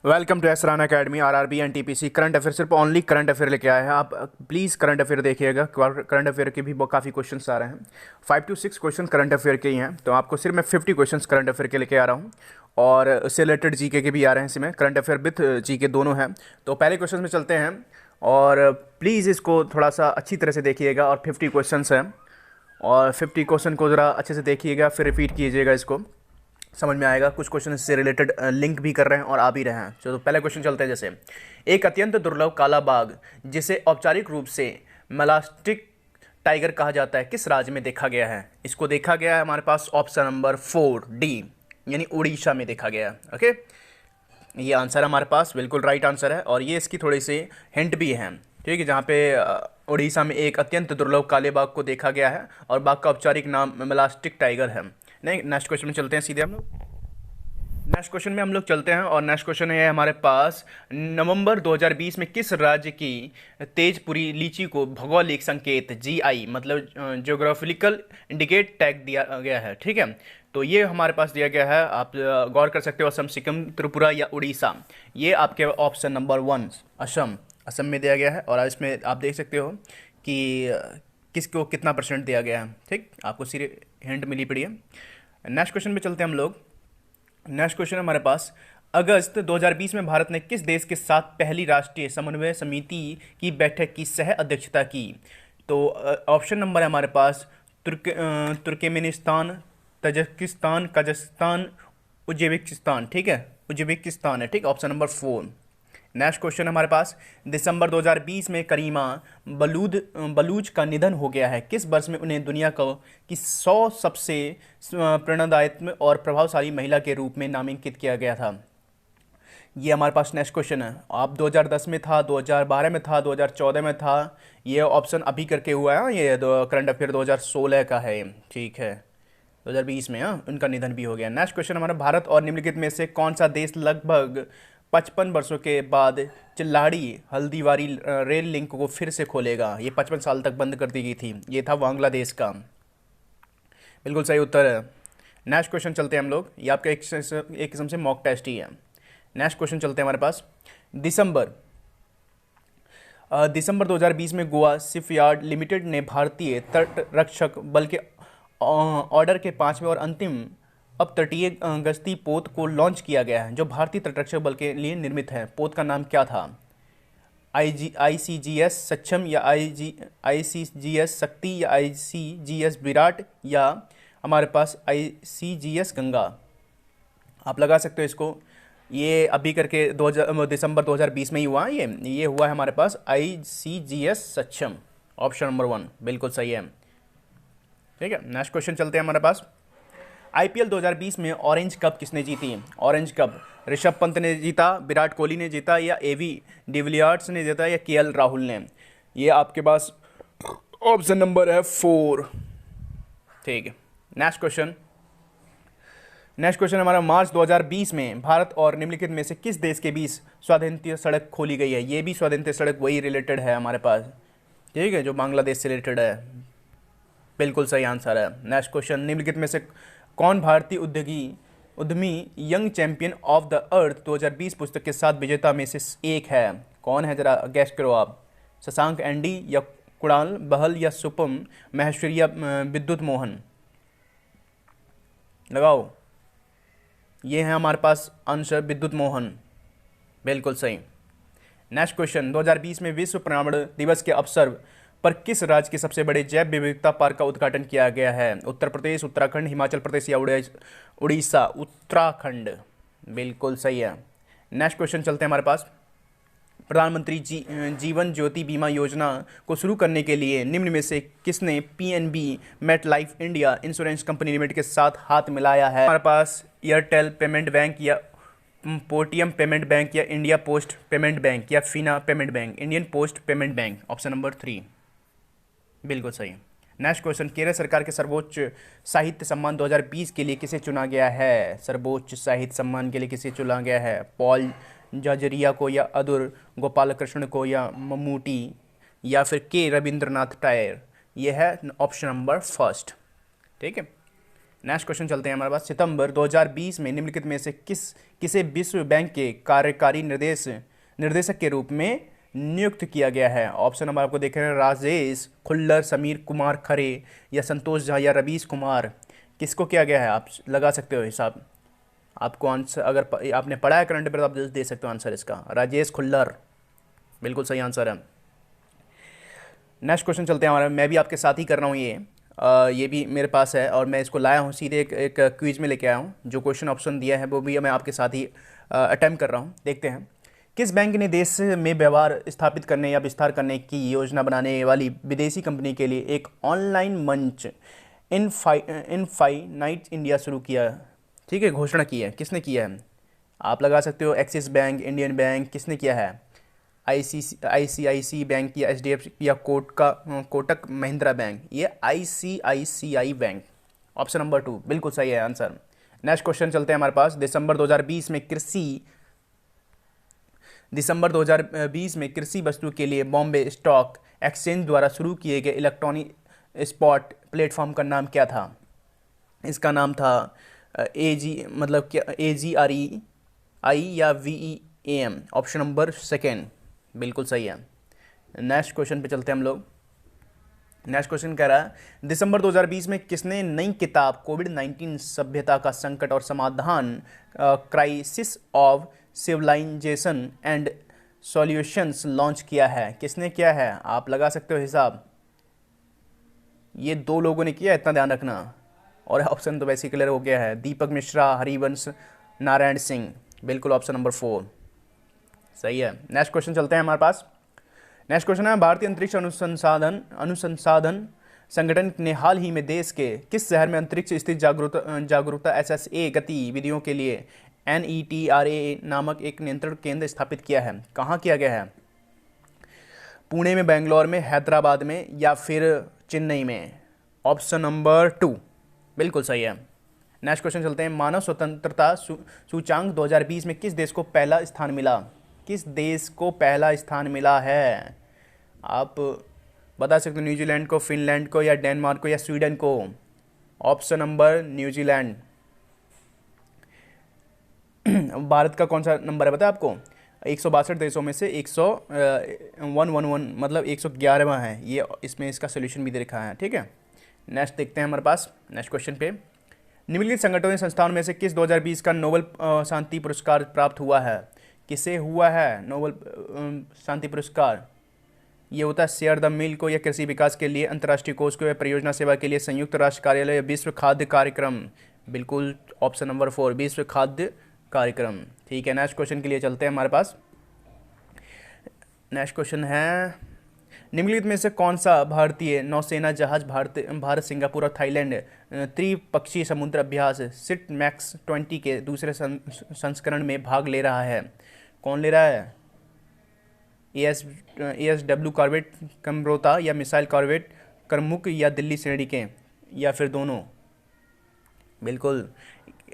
Welcome to एसरान academy RRB NTPC current affair. सिर्फ only current affair लेके आए हैं। आप प्लीज़ करंट अफेयर देखिएगा। करंट अफेयर के भी काफ़ी क्वेश्चंस आ रहे हैं। 5 to 6 क्वेश्चन करंट अफेयर के ही हैं, तो आपको सिर्फ मैं 50 क्वेश्चंस करंट अफेयर के लेके आ रहा हूँ। और उससे रिलेटेड जीके के भी आ रहे हैं। इसमें करंट अफेयर विथ जीके दोनों हैं। तो पहले क्वेश्चन में चलते हैं, और प्लीज़ इसको थोड़ा सा अच्छी तरह से देखिएगा। और 50 क्वेश्चन हैं, और 50 क्वेश्चन को ज़रा अच्छे से देखिएगा, फिर रिपीट कीजिएगा। इसको समझ में आएगा। कुछ क्वेश्चन इससे रिलेटेड लिंक भी कर रहे हैं और आ भी रहे हैं। चलो पहले क्वेश्चन चलते हैं। जैसे एक अत्यंत दुर्लभ काला बाघ, जिसे औपचारिक रूप से मेलास्टिक टाइगर कहा जाता है, किस राज्य में देखा गया है? इसको देखा गया है हमारे पास ऑप्शन नंबर 4 डी, यानी उड़ीसा में देखा गया है। ओके, ये आंसर हमारे पास बिल्कुल राइट आंसर है। और ये इसकी थोड़ी सी हिंट भी है, ठीक है, जहाँ पे उड़ीसा में एक अत्यंत दुर्लभ काले बाघ को देखा गया है, और बाघ का औपचारिक नाम मेलास्टिक टाइगर है। नहीं, नेक्स्ट क्वेश्चन में चलते हैं सीधे हम लोग। नेक्स्ट क्वेश्चन में हम लोग चलते हैं, और नेक्स्ट क्वेश्चन है हमारे पास, नवंबर 2020 में किस राज्य की तेजपुरी लीची को भौगोलिक संकेत जीआई मतलब ज्योग्राफिकल इंडिकेट टैग दिया गया है? ठीक है, तो ये हमारे पास दिया गया है। आप गौर कर सकते हो, असम, सिक्किम, त्रिपुरा या उड़ीसा। ये आपके ऑप्शन नंबर 1 असम, असम में दिया गया है। और इसमें आप देख सकते हो कि किसको कितना परसेंट दिया गया है। ठीक, आपको सीधे हिंट मिली पड़ी है। नेक्स्ट क्वेश्चन पे चलते हैं हम लोग। नेक्स्ट क्वेश्चन हमारे पास, अगस्त 2020 में भारत ने किस देश के साथ पहली राष्ट्रीय समन्वय समिति की बैठक की सह अध्यक्षता की? तो ऑप्शन नंबर है हमारे पास तुर्कमेनिस्तान, तजिकिस्तान, कजाकिस्तान, उज्बेकिस्तान। ठीक है, उज्बेकिस्तान है। ठीक, ऑप्शन नंबर 4। नेक्स्ट क्वेश्चन हमारे पास, दिसंबर 2020 में करीमा बलूच का निधन हो गया है। किस वर्ष में उन्हें दुनिया की 100 सबसे प्रेरणादायक और प्रभावशाली महिला के रूप में नामांकित किया गया था? ये हमारे पास नेक्स्ट क्वेश्चन है। आप 2010 में था, 2012 में था, 2014 में था। ये ऑप्शन अभी करके हुआ है। ये करंट अफेयर 2016 का है। ठीक है, 2020 में उनका निधन भी हो गया। नेक्स्ट क्वेश्चन हमारा, भारत और निम्नलिखित में से कौन सा देश लगभग 55 वर्षों के बाद चिल्लाड़ी हल्दीवारी रेल लिंक को फिर से खोलेगा? ये 55 साल तक बंद कर दी गई थी। ये था बांग्लादेश का। बिल्कुल सही उत्तर है। नेक्स्ट क्वेश्चन चलते हैं हम लोग। ये आपका एक किस्म से मॉक टेस्ट ही है। नेक्स्ट क्वेश्चन चलते हैं हमारे पास। दिसंबर 2020 में गोवा शिपयार्ड लिमिटेड ने भारतीय तट रक्षक बल के ऑर्डर के 5वें और अंतिम अपतटीय गश्ती पोत को लॉन्च किया गया है, जो भारतीय तटरक्षक बल के लिए निर्मित है। पोत का नाम क्या था? ICGS सक्षम, या ICGS शक्ति, या ICGS विराट, या हमारे पास ICGS गंगा। आप लगा सकते हो इसको। ये अभी करके दिसंबर 2020 में ही हुआ। ये हुआ है हमारे पास ICGS सक्षम, ऑप्शन नंबर 1 बिल्कुल सही है। ठीक है, नेक्स्ट क्वेश्चन चलते हैं हमारे पास। IPL 2020 में ऑरेंज कप किसने जीती? ऑरेंज कप ऋषभ पंत ने जीता, विराट कोहली ने जीता, या एवी डिविलियर्स ने जीता, या KL राहुल ने? ये आपके पास ऑप्शन नंबर है 4। ठीक है, नेक्स्ट क्वेश्चन हमारा, मार्च 2020 में भारत और निम्नलिखित में से किस देश के बीच स्वाधीनता सड़क खोली गई है? ये भी स्वाधीनता सड़क वही रिलेटेड है हमारे पास, ठीक है, जो बांग्लादेश से रिलेटेड है। बिल्कुल सही आंसर है। नेक्स्ट क्वेश्चन, निम्नलिखित में से कौन भारतीय उद्यमी young champion of the earth 2020 पुस्तक के साथ विजेता में से एक है? कौन है, जरा गैस करो आप। शशांक एंडी, या कुणाल बहल, या सुपम महेश्वरी, या विद्युत मोहन? लगाओ। ये है हमारे पास आंसर विद्युत मोहन, बिल्कुल सही। नेक्स्ट क्वेश्चन, 2020 में विश्व पर्यावरण दिवस के अवसर पर किस राज्य के सबसे बड़े जैव विविधता पार्क का उद्घाटन किया गया है? उत्तर प्रदेश, उत्तराखंड, हिमाचल प्रदेश, या उड़ीसा? उत्तराखंड, बिल्कुल सही है। नेक्स्ट क्वेश्चन चलते हैं हमारे पास। प्रधानमंत्री जीवन ज्योति बीमा योजना को शुरू करने के लिए निम्न में से किसने PNB MetLife India insurance company limited के साथ हाथ मिलाया है? हमारे पास एयरटेल पेमेंट बैंक, या पेटीएम पेमेंट बैंक, या इंडिया पोस्ट पेमेंट बैंक, या Fino payment bank? Indian post payment bank, option number 3 बिल्कुल सही। नेक्स्ट क्वेश्चन, केरल सरकार के सर्वोच्च साहित्य सम्मान 2020 के लिए किसे चुना गया है? सर्वोच्च साहित्य सम्मान के लिए किसे चुना गया है? पॉल जाजरिया को, या अदुर गोपालकृष्ण को, या मम्मूटी, या फिर रविंद्रनाथ टैगोर? ये है ऑप्शन नंबर 1। ठीक है, नेक्स्ट क्वेश्चन चलते हैं हमारे पास। सितंबर 2020 में निम्नलिखित में से किसे विश्व बैंक के कार्यकारी निर्देशक के रूप में नियुक्त किया गया है? ऑप्शन नंबर आपको देख रहे हैं, राजेश खुल्लर, समीर कुमार खरे या संतोष झा या रवीश कुमार। किसको किया गया है? आप लगा सकते हो हिसाब। आपको आंसर, अगर आपने पढ़ा है करंट अफेयर तो आप दे सकते हो आंसर इसका, राजेश खुल्लर बिल्कुल सही आंसर है। नेक्स्ट क्वेश्चन चलते हैं हमारे, मैं भी आपके साथ ही कर रहा हूँ ये भी मेरे पास है और मैं इसको लाया हूँ सीधे एक क्विज में लेके आया हूँ। जो क्वेश्चन ऑप्शन दिया है वो भी मैं आपके साथ ही अटेम्प्ट कर रहा हूँ। देखते हैं, किस बैंक ने देश में व्यवहार स्थापित करने या विस्तार करने की योजना बनाने वाली विदेशी कंपनी के लिए एक ऑनलाइन मंच इनफाइनाइट इंडिया शुरू किया? ठीक है, घोषणा की है। किसने किया है? आप लगा सकते हो एक्सिस बैंक, इंडियन बैंक, किसने किया है? आईसीआईसी बैंक या एचडीएफसी या कोटक महिंद्रा बैंक? ये आईसीआईसीआई बैंक, ऑप्शन नंबर 2 बिल्कुल सही है आंसर। नेक्स्ट क्वेश्चन चलते हैं हमारे पास। दिसंबर 2020 में कृषि वस्तु के लिए बॉम्बे स्टॉक एक्सचेंज द्वारा शुरू किए गए इलेक्ट्रॉनिक स्पॉट प्लेटफॉर्म का नाम क्या था? इसका नाम था मतलब क्या, AGREI या VEAM? ऑप्शन नंबर 2 बिल्कुल सही है। नेक्स्ट क्वेश्चन पे चलते हैं हम लोग। नेक्स्ट क्वेश्चन कह रहा है, दिसंबर 2020 में किसने नई किताब कोविड-19 सभ्यता का संकट और समाधान, crisis of civilisation and solutions launch किया है? किसने किया है? आप लगा सकते हो हिसाब। ये 2 लोगों ने किया, इतना ध्यान रखना। और ऑप्शन तो वैसे क्लियर हो गया है, दीपक मिश्रा, हरिवंश नारायण सिंह, बिल्कुल ऑप्शन नंबर 4 सही है। नेक्स्ट क्वेश्चन चलते हैं हमारे पास। नेक्स्ट क्वेश्चन है, भारतीय अंतरिक्ष अनुसंधान संगठन ने हाल ही में देश के किस शहर में अंतरिक्ष स्थित जागरूकता SSA गतिविधियों के लिए NETRA नामक एक नियंत्रण केंद्र स्थापित किया है? कहाँ किया गया है? पुणे में, बेंगलोर में, हैदराबाद में या फिर चेन्नई में? ऑप्शन नंबर 2 बिल्कुल सही है। नेक्स्ट क्वेश्चन चलते हैं, मानव स्वतंत्रता सूचांक 2020 में किस देश को पहला स्थान मिला? किस देश को पहला स्थान मिला है? आप बता सकते हो, न्यूजीलैंड को, फिनलैंड को या डेनमार्क को या स्वीडन को? Option number New Zealand. भारत का कौन सा नंबर है पता है आपको? 162 देशों में से 111 मतलब 111वां है ये, इसमें इसका सोल्यूशन भी दे रखा है। ठीक है, नेक्स्ट देखते हैं हमारे पास। नेक्स्ट क्वेश्चन पे, निम्नलिखित संगठनों संस्थानों में से किस 2020 का नोबेल शांति पुरस्कार प्राप्त हुआ है? किसे हुआ है नोबेल शांति पुरस्कार? ये होता है शेयर द मिल को, या कृषि विकास के लिए, अंतर्राष्ट्रीय कोष को, या परियोजना सेवा के लिए संयुक्त राष्ट्र कार्यालय, या विश्व खाद्य कार्यक्रम? बिल्कुल ऑप्शन नंबर 4 विश्व खाद्य कार्यक्रम। ठीक है, नेक्स्ट क्वेश्चन के लिए चलते हैं हमारे पास। नेक्स्ट क्वेश्चन है, निम्नलिखित में से कौन सा भारतीय नौसेना जहाज भारत, सिंगापुर और थाईलैंड त्रिपक्षीय समुद्र अभ्यास सिट मैक्स 20 के दूसरे संस्करण में भाग ले रहा है? कौन ले रहा है? ASW कॉर्वेट कमरोता या मिसाइल कॉर्वेट करमुक या दिल्ली श्रेणी के, या फिर दोनों? बिल्कुल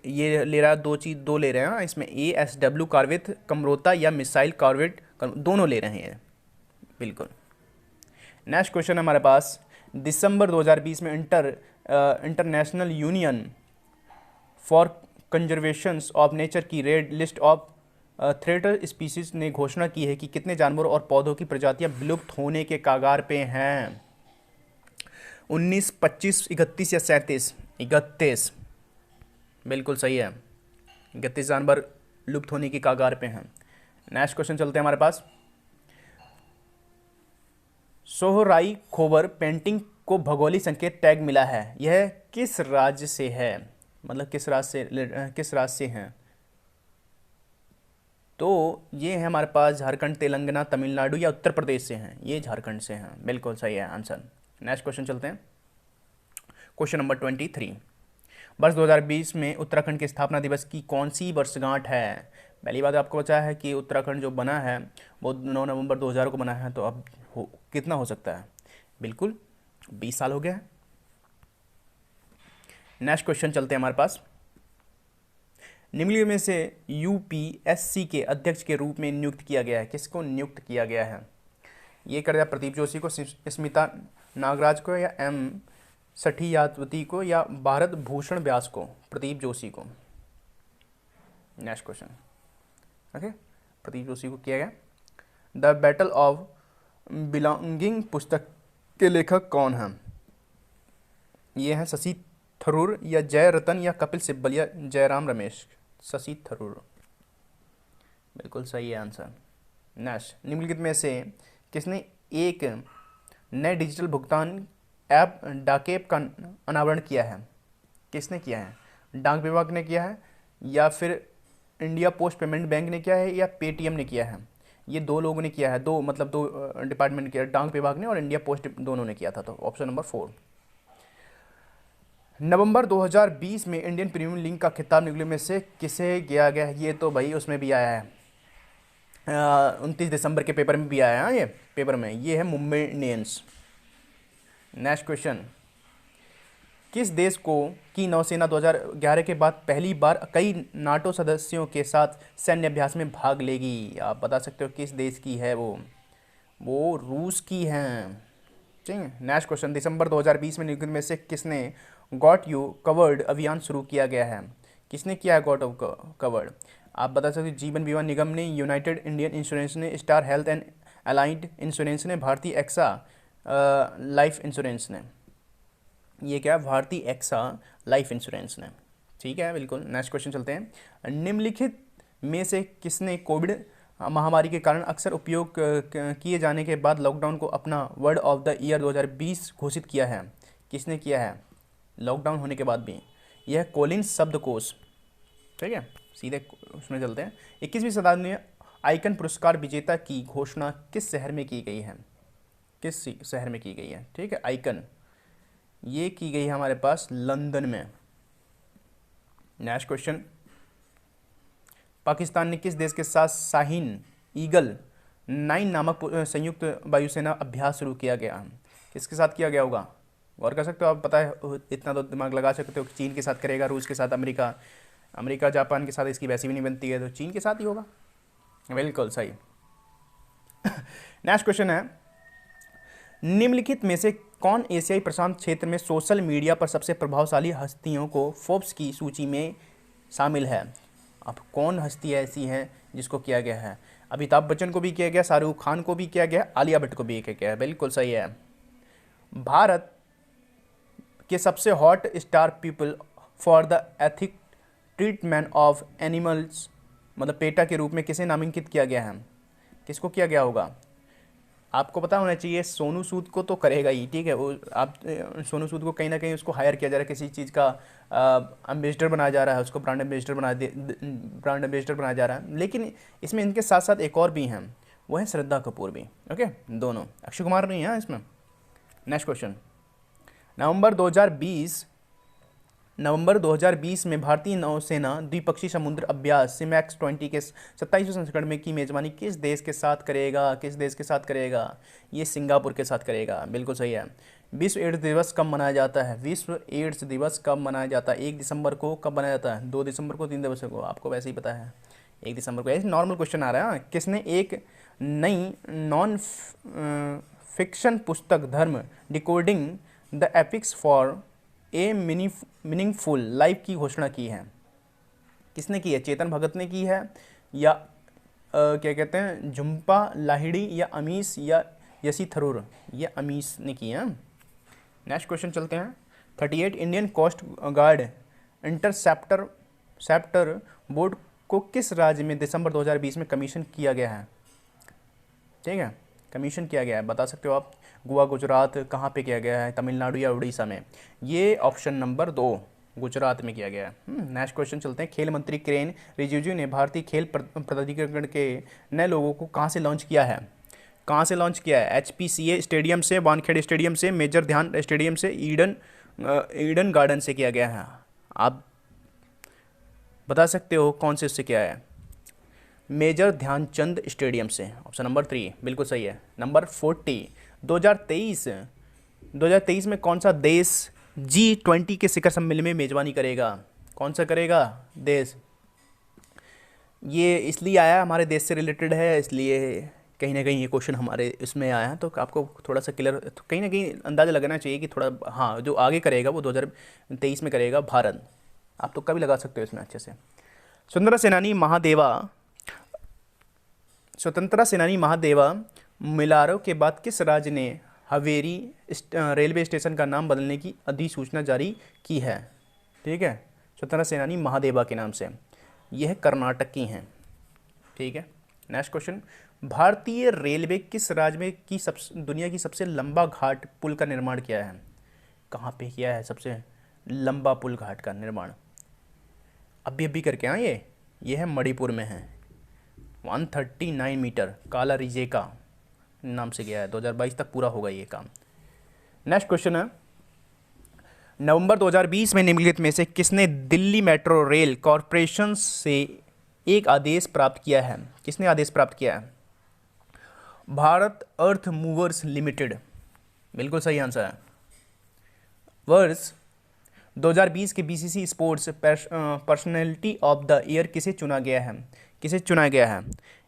ये ले रहा है, दो ले रहे हैं इसमें, ASW कॉर्वेट कमरोता या मिसाइल कॉर्वेट दोनों ले रहे हैं बिल्कुल। नेक्स्ट क्वेश्चन हमारे पास, दिसंबर 2020 में international union for conservation of nature की red list of threatened species ने घोषणा की है कि कितने जानवरों और पौधों की प्रजातियां विलुप्त होने के कगार पे हैं? 19, 25, 31 या 37? 31 बिल्कुल सही है। 31 जानवर लुप्त होने की कगार पे हैं। नेक्स्ट क्वेश्चन चलते हैं हमारे पास। सोहराई खोबर पेंटिंग को भौगोलिक संकेत टैग मिला है, यह किस राज्य से है? मतलब किस राज्य से हैं? तो ये है हमारे पास झारखंड, तेलंगाना, तमिलनाडु या उत्तर प्रदेश से हैं। ये झारखंड से हैं, बिल्कुल सही है आंसर। नेक्स्ट क्वेश्चन चलते हैं, क्वेश्चन नंबर 23। वर्ष 2020 में उत्तराखंड के स्थापना दिवस की कौन सी वर्षगांठ है? पहली बात आपको बचा है कि उत्तराखंड जो बना है वो 9 नवंबर 2000 को बना है, तो अब कितना हो सकता है? बिल्कुल 20 साल हो गया है। नेक्स्ट क्वेश्चन चलते हैं हमारे पास। निम्नलिखित में से UPSC के अध्यक्ष के रूप में नियुक्त किया गया है? किसको नियुक्त किया गया है? ये कर दिया प्रदीप जोशी को, स्मिता नागराज को, या M सठियावती को या भारत भूषण व्यास को, प्रदीप जोशी को। Next question, okay, Pradeep Joshi को किया गया। द बैटल ऑफ बिलोंगिंग पुस्तक के लेखक कौन हैं? ये हैं शशि थरूर या जय रतन या कपिल सिब्बल या जयराम रमेश। शशि थरूर, बिल्कुल सही है आंसर। नेक्स्ट, निम्नलिखित में से किसने एक नए डिजिटल भुगतान ऐप डाकेप का अनावरण किया है? किसने किया है? डाक विभाग ने किया है, या फिर इंडिया पोस्ट पेमेंट बैंक ने किया है, या पेटीएम ने किया है? ये दो लोगों ने किया है, दो मतलब दो डिपार्टमेंट ने किया, डाक विभाग ने और इंडिया पोस्ट दोनों ने किया था। तो ऑप्शन नंबर 4। नवंबर 2020 में इंडियन प्रीमियर लीग का खिताब निकले में से किसे दिया गया? ये तो भाई उसमें भी आया है, 29 दिसंबर के पेपर में भी आया है, ये पेपर में, ये है मुंबई इंडियंस। नेक्स्ट क्वेश्चन, किस देश को की नौसेना 2011 के बाद पहली बार कई नाटो सदस्यों के साथ सैन्य अभ्यास में भाग लेगी? आप बता सकते हो किस देश की है वो रूस की है। ठीक है। नेक्स्ट क्वेश्चन, दिसंबर 2020 में निम्नलिखित में से किसने गॉट यू कवर्ड अभियान शुरू किया गया है? किसने किया है गॉट यू कवर्ड? आप बता सकते हो जीवन बीमा निगम ने, यूनाइटेड इंडियन इंश्योरेंस ने, star health and allied insurance ने, भारतीय एक्सा लाइफ इंश्योरेंस ने। ये क्या है? भारतीय एक्सा लाइफ इंश्योरेंस ने। ठीक है, बिल्कुल। नेक्स्ट क्वेश्चन चलते हैं। निम्नलिखित में से किसने कोविड महामारी के कारण अक्सर उपयोग किए जाने के बाद लॉकडाउन को अपना वर्ड ऑफ द ईयर 2020 घोषित किया है? किसने किया है लॉकडाउन होने के बाद भी? यह कोलिंस शब्दकोश। ठीक है, सीधे उसमें चलते हैं। 21वीं शताब्दी में आइकन पुरस्कार विजेता की घोषणा किस शहर में की गई है? किस शहर में की गई है? ठीक है, आइकन ये की गई है हमारे पास लंदन में। नेक्स्ट क्वेश्चन, पाकिस्तान ने किस देश के साथ शाहीन ईगल 9 नामक संयुक्त वायुसेना अभ्यास शुरू किया गया? किसके साथ किया गया होगा? गौर कर सकते हो आप, पता है इतना तो दिमाग लगा सकते हो कि चीन के साथ करेगा, रूस के साथ, अमेरिका जापान के साथ इसकी वैसी भी नहीं बनती है, तो चीन के साथ ही होगा। बिल्कुल सही। नेक्स्ट क्वेश्चन है, निम्नलिखित में से कौन एशियाई प्रशांत क्षेत्र में सोशल मीडिया पर सबसे प्रभावशाली हस्तियों को फोर्ब्स की सूची में शामिल है? अब कौन हस्ती ऐसी है जिसको किया गया है? अमिताभ बच्चन को भी किया गया, शाहरुख खान को भी किया गया, आलिया भट्ट को भी किया गया है। बिल्कुल सही है। भारत के सबसे hot star people for the ethic treatment of animals, मतलब पेटा के रूप में किसे नामांकित किया गया है? किसको किया गया होगा? आपको पता होना चाहिए, सोनू सूद को तो करेगा ही। ठीक है, वो आप सोनू सूद को कहीं ना कहीं उसको हायर किया जा रहा है, किसी चीज़ का एम्बेसडर बनाया जा रहा है, उसको ब्रांड एम्बेसडर बनाया जा रहा है। लेकिन इसमें इनके साथ साथ एक और भी हैं, वो है श्रद्धा कपूर भी। ओके, दोनों, अक्षय कुमार नहीं है इसमें। नेक्स्ट क्वेश्चन, नवंबर 2020 में भारतीय नौसेना द्विपक्षीय समुद्र अभ्यास सिमैक्स 20 के 27वें संस्करण में की मेजबानी किस देश के साथ करेगा? किस देश के साथ करेगा? ये सिंगापुर के साथ करेगा। बिल्कुल सही है। विश्व एड्स दिवस कब मनाया जाता है? विश्व एड्स दिवस कब मनाया जाता है? 1 दिसंबर को। कब मनाया जाता है? 2 दिसंबर को, 3 दिसंबर को? आपको वैसे ही पता है, 1 दिसंबर को। ऐसे नॉर्मल क्वेश्चन आ रहा है। किसने एक नई नॉन फिक्शन पुस्तक Dharma decoding the epics for a meaningful life की घोषणा की है? किसने की है? चेतन भगत ने की है, या क्या कहते हैं, झुम्पा लाहिड़ी, या अमीश, या यशी थरूर? ये अमीश ने की है। नेक्स्ट क्वेश्चन चलते हैं। 38 Indian coast guard interceptor boat को किस राज्य में दिसंबर 2020 में कमीशन किया गया है? ठीक है, कमीशन किया गया है, बता सकते हो आप। गोवा, गुजरात, कहाँ पे किया गया है? तमिलनाडु या उड़ीसा में? ये ऑप्शन नंबर 2 गुजरात में किया गया है। नेक्स्ट क्वेश्चन चलते हैं। खेल मंत्री किरेन रिजिजू ने भारतीय खेल प्राधिकरण के नए लोगों को कहाँ से लॉन्च किया है? कहाँ से लॉन्च किया है? HPCA स्टेडियम से, वानखेड़े स्टेडियम से, मेजर ध्यान स्टेडियम से, ईडन गार्डन से किया गया है? आप बता सकते हो कौन से उससे किया है? मेजर ध्यानचंद स्टेडियम से। ऑप्शन नंबर 3 बिल्कुल सही है। नंबर 40, 2023 में कौन सा देश G20 के शिखर सम्मेलन में मेजबानी करेगा? कौन सा करेगा देश? ये इसलिए आया, हमारे देश से रिलेटेड है, इसलिए कहीं ना कहीं ये क्वेश्चन हमारे इसमें आया है, तो आपको थोड़ा सा क्लियर, तो कहीं ना कहीं अंदाज़ा लगाना चाहिए कि थोड़ा, हाँ जो आगे करेगा वो 2023 में करेगा भारत। आप तो कभी लगा सकते हो इसमें अच्छे से। स्वतंत्रता सेनानी महादेवा स्वतंत्रता सेनानी महादेवा मिलारो के बाद किस राज्य ने हवेरी रेलवे स्टेशन का नाम बदलने की अधिसूचना जारी की है? ठीक है, स्वतंत्रता सेनानी महादेवा के नाम से, यह कर्नाटक की हैं। ठीक है, नेक्स्ट क्वेश्चन, भारतीय रेलवे किस राज्य में दुनिया की सबसे लंबा घाट पुल का निर्माण किया है? कहाँ पे किया है सबसे लंबा पुल घाट का निर्माण? अभी अभी करके, हाँ ये है मणिपुर में है, 139 मीटर काला रिजेका नाम से गया है, 2022 तक पूरा होगा ये काम। नेक्स्ट क्वेश्चन है, नवंबर 2020 में निम्नलिखित में से किसने दिल्ली मेट्रो रेल कॉरपोरेशन से एक आदेश प्राप्त किया है? किसने आदेश प्राप्त किया है? भारत अर्थ मूवर्स लिमिटेड, बिल्कुल सही आंसर है। वर्ष 2020 के BCC sports personality of the year किसे चुना गया है? किसे चुना गया है?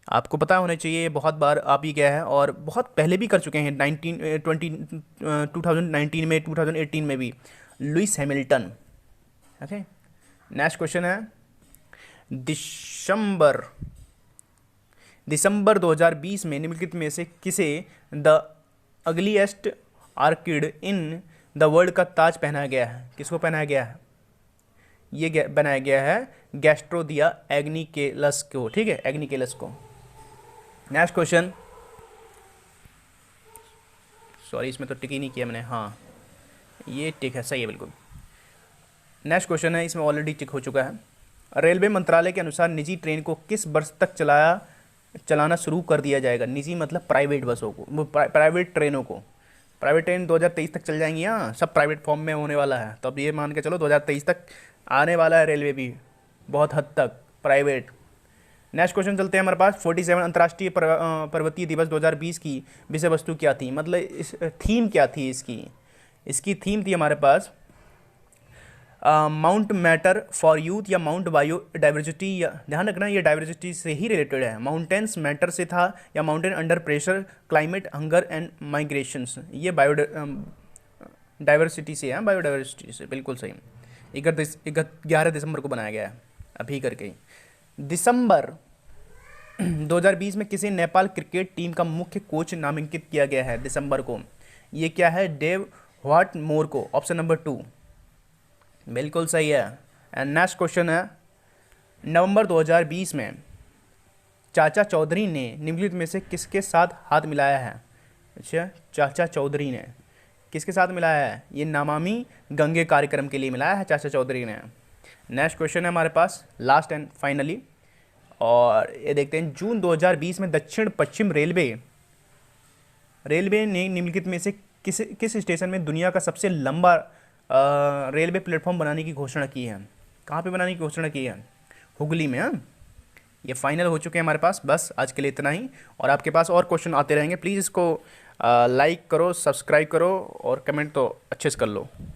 आपको पता होना चाहिए, ये बहुत बार आ भी गया है और बहुत पहले भी कर चुके हैं, 2019 में, 2018 में भी, Lewis Hamilton. Okay, next question है, दिसंबर 2020 में निम्नलिखित में से किसे the ugliest orchid in the world का ताज पहनाया गया है? किसको पहनाया गया है? ये बनाया गया है गैस्ट्रोदिया एग्निकेलस को। ठीक है, एग्निकेलस को। नेक्स्ट क्वेश्चन, सॉरी इसमें तो टिक ही नहीं किया मैंने, हाँ ये टिक है, सही है बिल्कुल। नेक्स्ट क्वेश्चन है, इसमें ऑलरेडी टिक हो चुका है। रेलवे मंत्रालय के अनुसार निजी ट्रेन को किस वर्ष तक चलाना शुरू कर दिया जाएगा? निजी मतलब प्राइवेट बसों को, प्राइवेट ट्रेनों को। प्राइवेट ट्रेन 2023 तक चल जाएंगी, हाँ सब प्राइवेट फॉर्म में होने वाला है, तो अब ये मान के चलो 2023 तक आने वाला है रेलवे भी बहुत हद तक प्राइवेट। नेक्स्ट क्वेश्चन चलते हैं हमारे पास, 47 अंतर्राष्ट्रीय पर्वतीय दिवस 2020 की विषय वस्तु क्या थी? मतलब इस थीम क्या थी इसकी थीम थी हमारे पास माउंट मैटर फॉर यूथ या माउंट बायोडाइवर्सिटी, या ध्यान रखना ये डाइवर्सिटी से ही रिलेटेड है। माउंटेन्स मैटर से था, या mountain under pressure, climate, hunger and migrations, ये डाइवर्सिटी से है, बायोडाइवर्सिटी से, बिल्कुल सही। 11 दिसंबर को बनाया गया है, अभी करके ही। दिसंबर 2020 में किसी नेपाल क्रिकेट टीम का मुख्य कोच नामांकित किया गया है दिसंबर को? ये क्या है? डेव व्हाट मोर को, ऑप्शन नंबर 2, बिल्कुल सही है। एंड नेक्स्ट क्वेश्चन है, नवंबर 2020 में चाचा चौधरी ने निम्नलिखित में से किसके साथ हाथ मिलाया है? अच्छा, चाचा चौधरी ने किसके साथ मिलाया है? ये नमामि गंगे कार्यक्रम के लिए मिलाया है चाचा चौधरी ने। नेक्स्ट क्वेश्चन है हमारे पास, लास्ट एंड फाइनली, और ये देखते हैं, जून 2020 में दक्षिण पश्चिम रेलवे ने निम्नलिखित में से किस स्टेशन में दुनिया का सबसे लंबा रेलवे प्लेटफॉर्म बनाने की घोषणा की है? कहाँ पे बनाने की घोषणा की है? हुगली में। हाँ, ये फाइनल हो चुके हैं हमारे पास। बस आज के लिए इतना ही, और आपके पास और क्वेश्चन आते रहेंगे। प्लीज़ इसको लाइक करो, सब्सक्राइब करो और कमेंट तो अच्छे से कर लो।